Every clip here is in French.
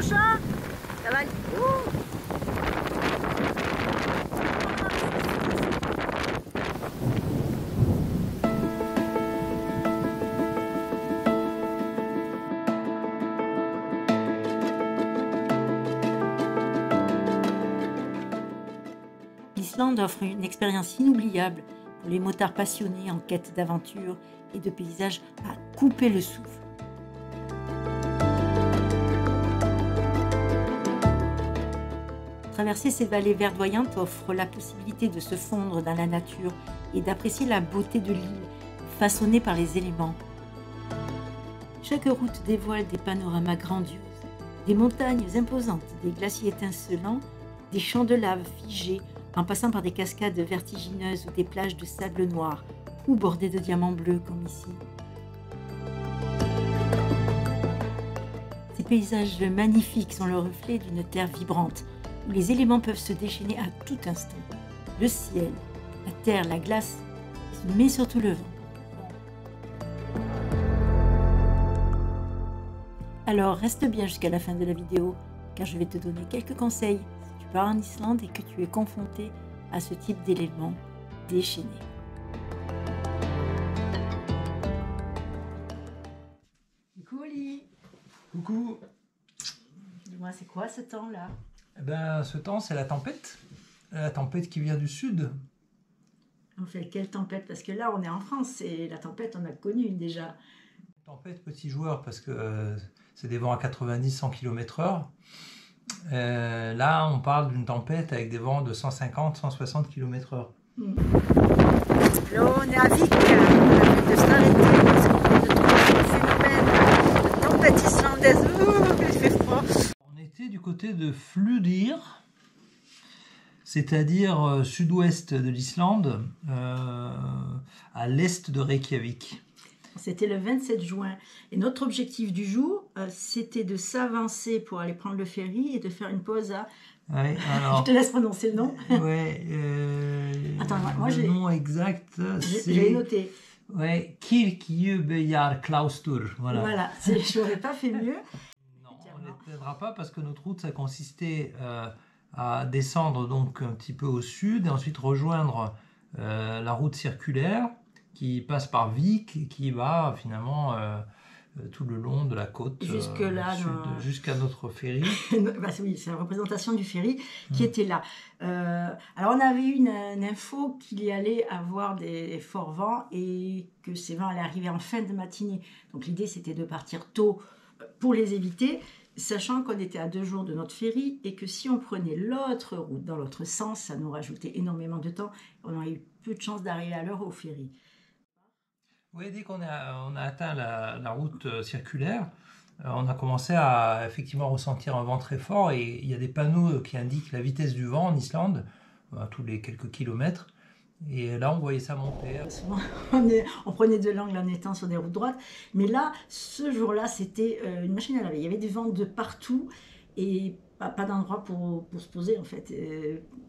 prochain. Ça va aller. L'Islande offre une expérience inoubliable pour les motards passionnés en quête d'aventure et de paysages à couper le souffle. Traverser ces vallées verdoyantes offre la possibilité de se fondre dans la nature et d'apprécier la beauté de l'île façonnée par les éléments. Chaque route dévoile des panoramas grandioses, des montagnes imposantes, des glaciers étincelants, des champs de lave figés, en passant par des cascades vertigineuses ou des plages de sable noir, ou bordées de diamants bleus comme ici. Ces paysages magnifiques sont le reflet d'une terre vibrante, où les éléments peuvent se déchaîner à tout instant. Le ciel, la terre, la glace, mais surtout le vent. Alors reste bien jusqu'à la fin de la vidéo, car je vais te donner quelques conseils si tu pars en Islande et que tu es confronté à ce type d'éléments déchaînés. Coucou Oli. Coucou. Dis-moi, c'est quoi ce temps-là? Eh ben, ce temps, c'est la tempête qui vient du sud. En fait, quelle tempête? Parce que là, on est en France et la tempête, on a connu déjà. Tempête petit joueur, parce que c'est des vents à 90-100 km/h. Là, on parle d'une tempête avec des vents de 150-160 km/h. Là, on est à Vik. On a envie de s'arrêter parce qu'on vient de trouver un phénomène de tempête islandaise. Ouh, il fait froid. On était du côté de Fludir, c'est-à-dire sud-ouest de l'Islande, à l'est de Reykjavik. C'était le 27 juin. Et notre objectif du jour, c'était de s'avancer pour aller prendre le ferry et de faire une pause à... Ouais, alors, je te laisse prononcer le nom. Ouais, attends, moi le nom exact, j'ai noté. Ouais, Kirkjubøyarklaustur. Voilà, je n'aurais pas fait mieux. Non, on ne t'aidera pas parce que notre route, ça consistait à descendre donc un petit peu au sud et ensuite rejoindre la route circulaire qui passe par Vik et qui va finalement tout le long de la côte jusque-là, sud, jusqu'à notre ferry. Bah, oui, c'est la représentation du ferry qui était là. Alors on avait eu une info qu'il y allait avoir des forts vents et que ces vents allaient arriver en fin de matinée. Donc l'idée c'était de partir tôt pour les éviter, sachant qu'on était à 2 jours de notre ferry et que si on prenait l'autre route dans l'autre sens, ça nous rajoutait énormément de temps. On aurait eu peu de chances d'arriver à l'heure au ferry. Oui, dès qu'on a atteint la route circulaire, on a commencé à effectivement ressentir un vent très fort et il y a des panneaux qui indiquent la vitesse du vent en Islande, à tous les quelques kilomètres. Et là, on voyait ça monter. Souvent, on prenait de l'angle en étant sur des routes droites. Mais là, ce jour-là, c'était une machine à laver. Il y avait des vents de partout et pas d'endroit pour se poser, en fait.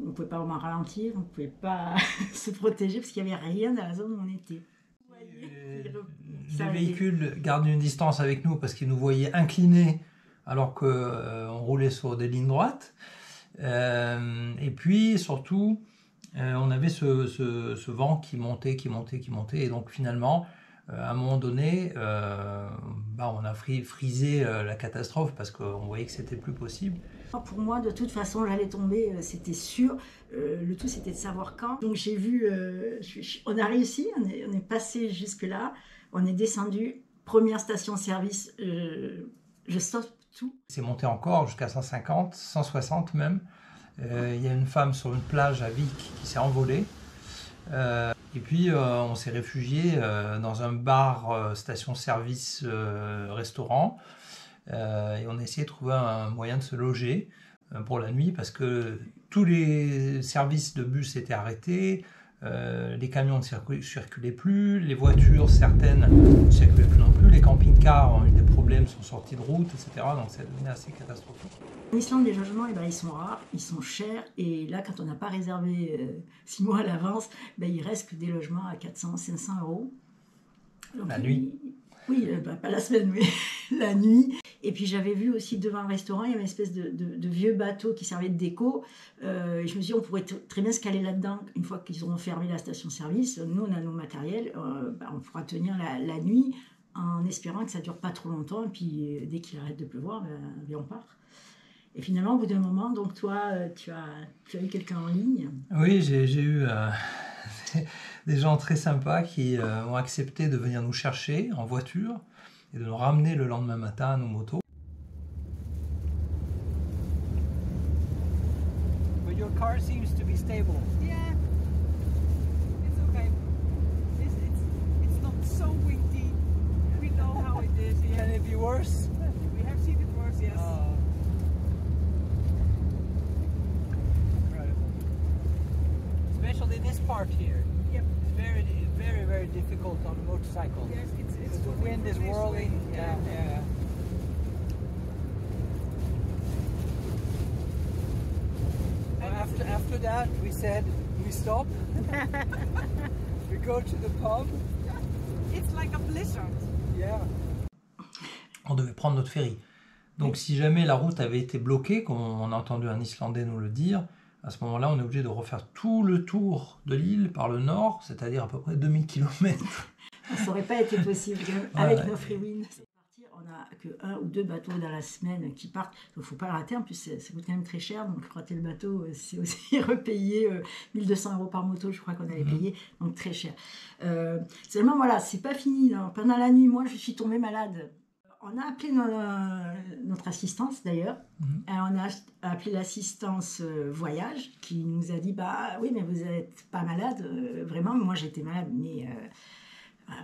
On ne pouvait pas vraiment ralentir, on ne pouvait pas se protéger parce qu'il n'y avait rien dans la zone où on était. Les véhicules gardaient une distance avec nous parce qu'ils nous voyaient inclinés alors qu'on roulait sur des lignes droites. Et puis, surtout, on avait ce vent qui montait. Et donc, finalement, à un moment donné, on a frisé la catastrophe parce qu'on voyait que c'était plus possible. Pour moi, de toute façon, j'allais tomber, c'était sûr. Le tout, c'était de savoir quand. Donc, j'ai vu, on a réussi, on est passé jusque-là, on est descendu, première station-service, je stoppe tout. C'est monté encore jusqu'à 150, 160 même. Il y a une femme sur une plage à Vik qui s'est envolée. Et puis, on s'est réfugié dans un bar, station-service, restaurant. Et on a essayé de trouver un moyen de se loger pour la nuit parce que tous les services de bus étaient arrêtés, les camions ne circulaient plus, les voitures certaines ne circulaient plus non plus, les camping-cars ont eu des problèmes, sont sortis de route, etc. Donc ça devenait assez catastrophique. En Islande, les logements, ils sont rares, ils sont chers et là, quand on n'a pas réservé 6 mois à l'avance, il reste que des logements à 400-500 euros. Donc, la nuit. Oui, pas la semaine, mais la nuit. Et puis j'avais vu aussi devant le restaurant, il y avait une espèce de vieux bateau qui servait de déco. Et je me suis dit, on pourrait très bien se caler là-dedans une fois qu'ils auront fermé la station-service. Nous, on a nos matériels, on pourra tenir la nuit en espérant que ça ne dure pas trop longtemps. Et puis dès qu'il arrête de pleuvoir, on part. Et finalement, au bout d'un moment, donc toi, tu as eu quelqu'un en ligne. Oui, j'ai eu des gens très sympas qui ont accepté de venir nous chercher en voiture et de nous ramener le lendemain matin à nos motos. But your car seems to be stable. Yeah, it's okay. It's not so windy. We know how it is here. Can it be worse? We have seen it worse, yes. Incredible. Especially this part here. Yep. It's very, very difficult on a motorcycle. Yes, it's The wind is whirling. Yeah. Well, after that, we said we stop. We go to the pub. It's like a blizzard. Yeah. On devait prendre notre ferry. Donc, si jamais la route avait été bloquée, comme on a entendu un Islandais nous le dire, à ce moment-là, on est obligé de refaire tout le tour de l'île par le nord, c'est-à-dire à peu près 2000 km. Ça n'aurait pas été possible avec nos Freewin. On n'a que 1 ou 2 bateaux dans la semaine qui partent. Il ne faut pas le rater, en plus ça coûte quand même très cher. Donc rater le bateau, c'est aussi repayer 1200 € par moto, je crois qu'on allait payer, donc très cher. Seulement voilà, c'est pas fini. Non. Pendant la nuit, moi je suis tombée malade. On a appelé notre assistance d'ailleurs. On a appelé l'assistance voyage qui nous a dit bah oui mais vous n'êtes pas malade vraiment. Moi j'étais malade mais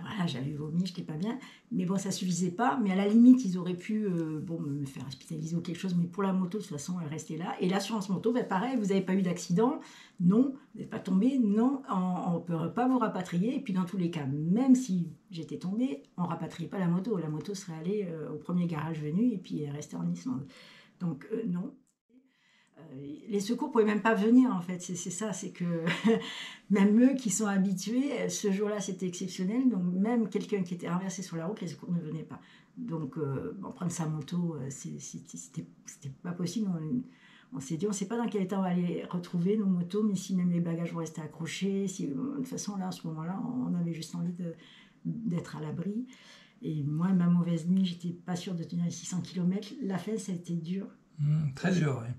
voilà, j'avais vomi, je n'étais pas bien. Mais bon, ça ne suffisait pas. Mais à la limite, ils auraient pu me faire hospitaliser ou quelque chose. Mais pour la moto, de toute façon, elle restait là. Et l'assurance moto, pareil, vous n'avez pas eu d'accident. Non, vous n'êtes pas tombé. Non, on ne peut pas vous rapatrier. Et puis dans tous les cas, même si j'étais tombée, on ne rapatriait pas la moto. La moto serait allée au premier garage venu et puis elle restait en Islande. Donc non. Les secours ne pouvaient même pas venir en fait, c'est ça, c'est que même eux qui sont habitués, ce jour-là c'était exceptionnel, donc même quelqu'un qui était renversé sur la route, les secours ne venaient pas. Donc prendre sa moto, c'était pas possible. On s'est dit, on ne sait pas dans quel état on va aller retrouver nos motos, mais si même les bagages vont rester accrochés, de toute façon là, à ce moment-là, on avait juste envie d'être à l'abri. Et moi, ma mauvaise nuit, j'étais pas sûre de tenir les 600 km. La fin, ça a été dur. Très dur, oui.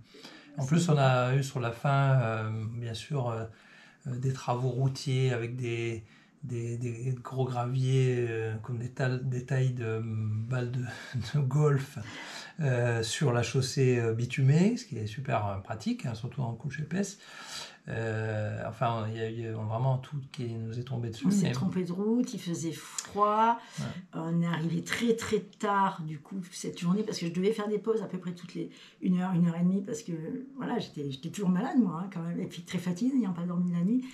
En plus, on a eu sur la fin, bien sûr, des travaux routiers avec des gros graviers comme des tailles de balles de golf sur la chaussée bitumée, ce qui est super pratique, hein, surtout en couche épaisse. Enfin, il y a vraiment tout qui nous est tombé dessus. On s'est trompé de route, il faisait froid, on est arrivé très très tard du coup cette journée parce que je devais faire des pauses à peu près toutes les 1 heure, 1 heure et demie parce que voilà, j'étais toujours malade moi hein, quand même, et puis très fatiguée n'ayant pas dormi la nuit.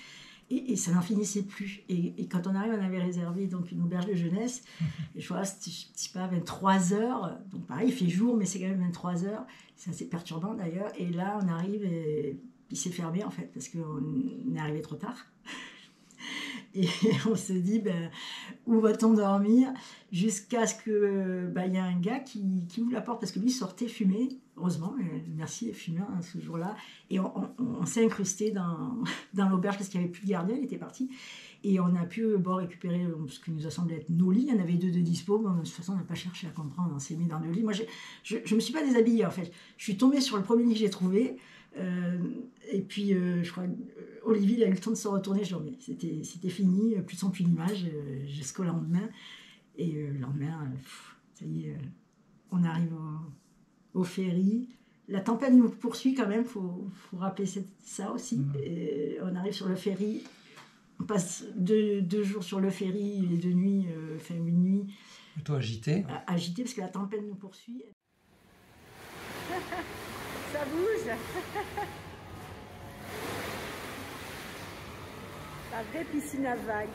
Et ça n'en finissait plus. Et quand on arrive, on avait réservé donc une auberge de jeunesse. Et je vois, c'est pas 23 heures. Donc pareil, il fait jour, mais c'est quand même 23 heures. C'est assez perturbant d'ailleurs. Et là, on arrive et puis c'est fermé en fait, parce qu'on est arrivé trop tard. Et on se dit, où va-t-on dormir? Jusqu'à ce que y a un gars qui ouvre la porte, parce que lui sortait fumer. Heureusement, merci, il fumait hein, ce jour-là. Et on s'est incrusté dans l'auberge parce qu'il n'y avait plus de gardien, il était parti. Et on a pu récupérer ce qui nous a semblé être nos lits. Il y en avait 2 de dispo. Mais de toute façon, on n'a pas cherché à comprendre. On s'est mis dans 2 lits. Moi, je ne me suis pas déshabillée en fait. Je suis tombée sur le premier lit que j'ai trouvé. Et puis, je crois Olivier il a eu le temps de se retourner. Je dis, c'était fini, plus de son, plus d'image jusqu'au lendemain. Et le lendemain, ça y est, on arrive au ferry. La tempête nous poursuit quand même, faut rappeler ça aussi. Et on arrive sur le ferry, on passe 2 jours sur le ferry et 2 nuits, une nuit. Plutôt agité. Agité parce que la tempête nous poursuit. Ça bouge. La vraie piscine à vagues.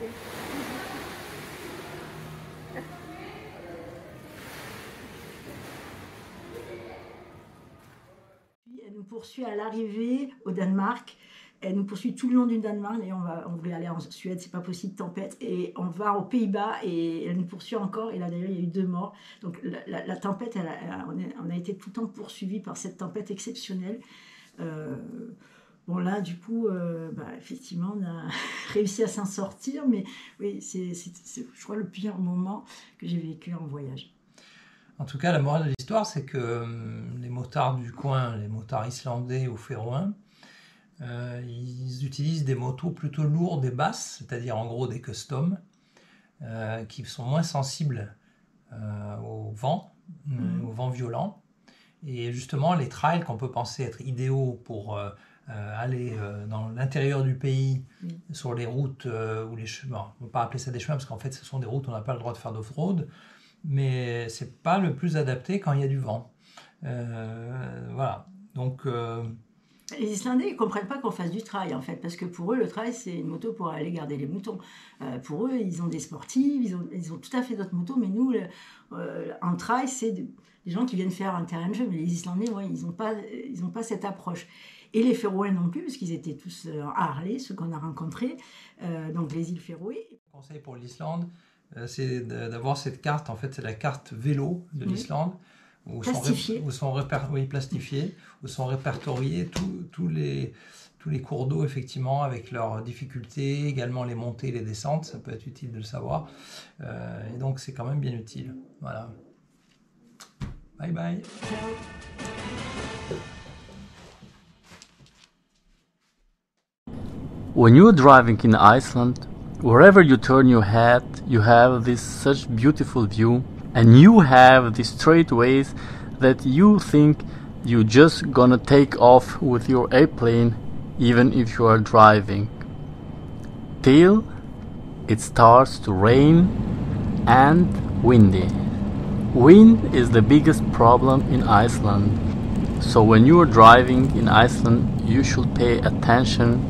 Elle nous poursuit à l'arrivée au Danemark. Elle nous poursuit tout le long du Danemark. Et on voulait aller en Suède, c'est pas possible, tempête. Et on va aux Pays-Bas et elle nous poursuit encore. Et là, d'ailleurs, il y a eu 2 morts. Donc la tempête, on a été tout le temps poursuivis par cette tempête exceptionnelle. Bon, là, du coup, effectivement, on a réussi à s'en sortir. Mais oui, c'est, je crois, le pire moment que j'ai vécu en voyage. En tout cas, la morale de l'histoire, c'est que les motards du coin, les motards islandais ou féroïens, ils utilisent des motos plutôt lourdes et basses, c'est-à-dire en gros des customs, qui sont moins sensibles au vent violent. Et justement, les trails qu'on peut penser être idéaux pour aller dans l'intérieur du pays, sur les routes ou les chemins, on ne peut pas appeler ça des chemins parce qu'en fait ce sont des routes où on n'a pas le droit de faire d'off-road, mais c'est pas le plus adapté quand il y a du vent. Voilà, donc... Les Islandais, ils ne comprennent pas qu'on fasse du trail, en fait, parce que pour eux, le trail, c'est une moto pour aller garder les moutons. Pour eux, ils ont des sportives, ils ont tout à fait d'autres motos, mais nous, en trail, c'est des gens qui viennent faire un terrain de jeu, mais les Islandais, ouais, ils n'ont pas cette approche. Et les Féroé non plus, parce qu'ils étaient tous à Harley, ceux qu'on a rencontrés, donc les îles Féroé. Le conseil pour l'Islande, c'est d'avoir cette carte, en fait, c'est la carte vélo de l'Islande, où sont répertoriés tous les cours d'eau, effectivement, avec leurs difficultés, également les montées et les descentes, ça peut être utile de le savoir. Et donc, c'est quand même bien utile. Voilà. Bye bye. When you're driving in Iceland, wherever you turn your head, you have this such beautiful view, and you have these straight ways that you think you're just gonna take off with your airplane even if you are driving. Till it starts to rain and windy. Wind is the biggest problem in Iceland, so when you are driving in Iceland you should pay attention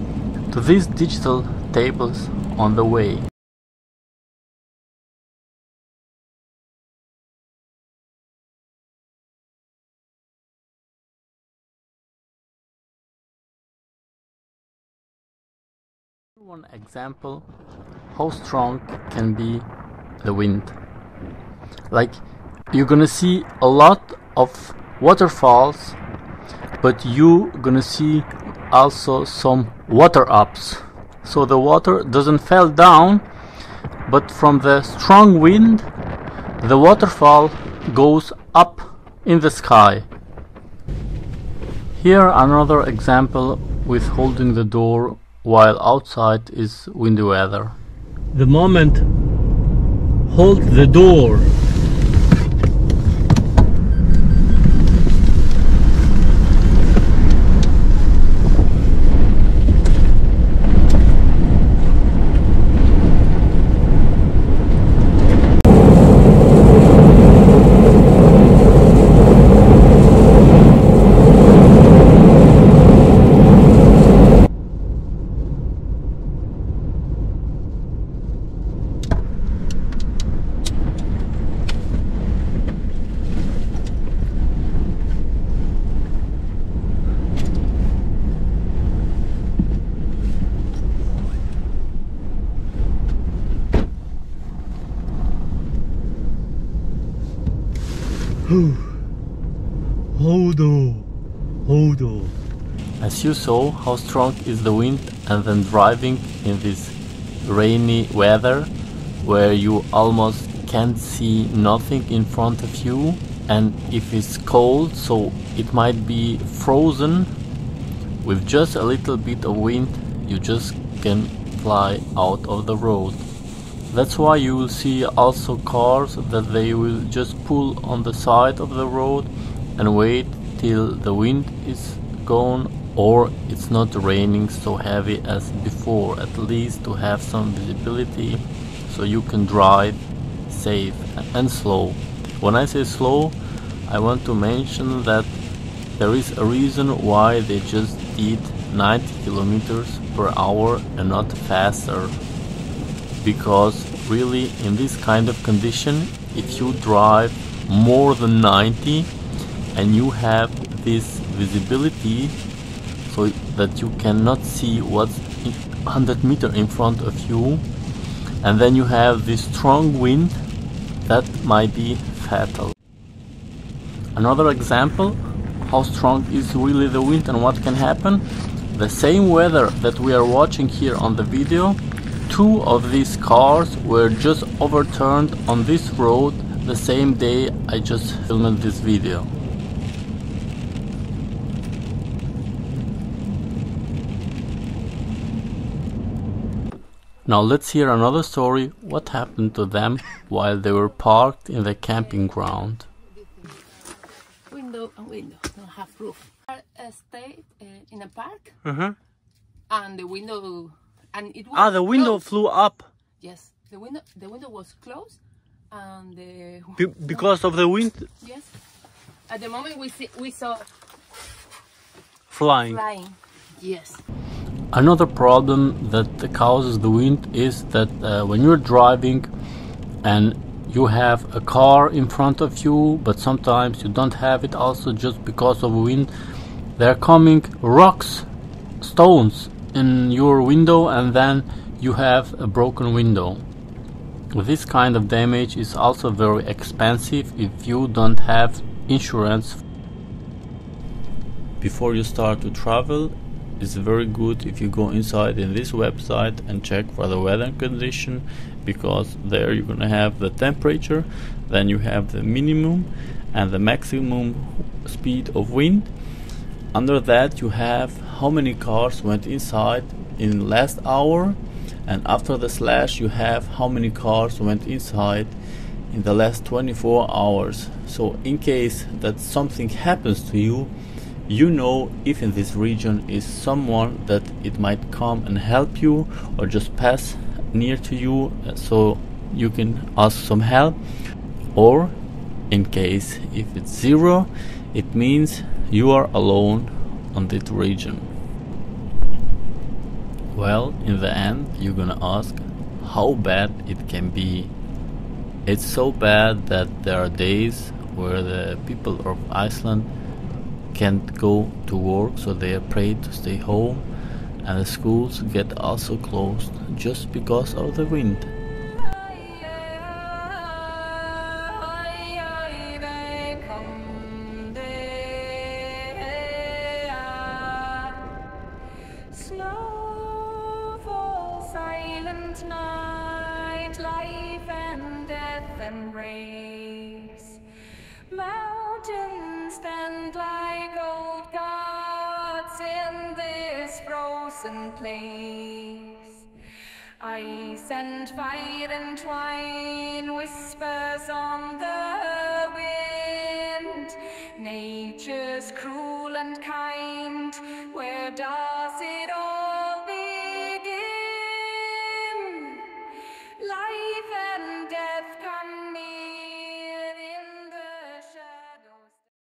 to these digital tables on the way. One example how strong can be the wind. Like, you're gonna see a lot of waterfalls, but you're gonna see also some water ups. So the water doesn't fall down, but from the strong wind the waterfall goes up in the sky. Here another example with holding the door while outside is windy weather. The moment hold the door. Hold on. As you saw how strong is the wind, and then driving in this rainy weather where you almost can't see nothing in front of you, and if it's cold so it might be frozen, with just a little bit of wind you just can fly out of the road. That's why you will see also cars that they will just pull on the side of the road and wait till the wind is gone or it's not raining so heavy as before, at least to have some visibility so you can drive safe and slow. When I say slow, I want to mention that there is a reason why they just did 90 kilometers per hour and not faster. Because really in this kind of condition, if you drive more than 90 and you have this visibility, so that you cannot see what's 100 meters in front of you, and then you have this strong wind that might be fatal. Another example, how strong is really the wind and what can happen. The same weather that we are watching here on the video, 2 of these cars were just overturned on this road the same day I just filmed this video. Now let's hear another story, what happened to them while they were parked in the camping ground. Window, don't have roof. I stayed in a park, and the window, and it was the window closed. flew up. Yes, the window was closed, and the Because of the wind yes. At the moment we saw flying. Yes. Another problem that causes the wind is that when you're driving and you have a car in front of you, but sometimes you don't have it also just because of wind, there are coming rocks, stones in your window, and then you have a broken window. This kind of damage is also very expensive if you don't have insurance. Before you start to travel, it's very good if you go inside in this website and check for the weather condition, because there you're gonna have the temperature, then you have the minimum and the maximum speed of wind. Under that you have how many cars went inside in last hour, and after the slash you have how many cars went inside in the last 24 hours. So in case that something happens to you, you know if in this region is someone that it might come and help you or just pass near to you, so you can ask some help. Or in case if it's 0, it means you are alone on that region. Well, in the end you're gonna ask how bad it can be. It's so bad that there are days where the people of Iceland can't go to work, so they are afraid to stay home, and the schools get also closed just because of the wind. Snow falls, silent night, life and death embrace. Mountains stand like old gods in this frozen place. Ice and fire entwine, whispers on the wind. Nature's cruel and kind, where dark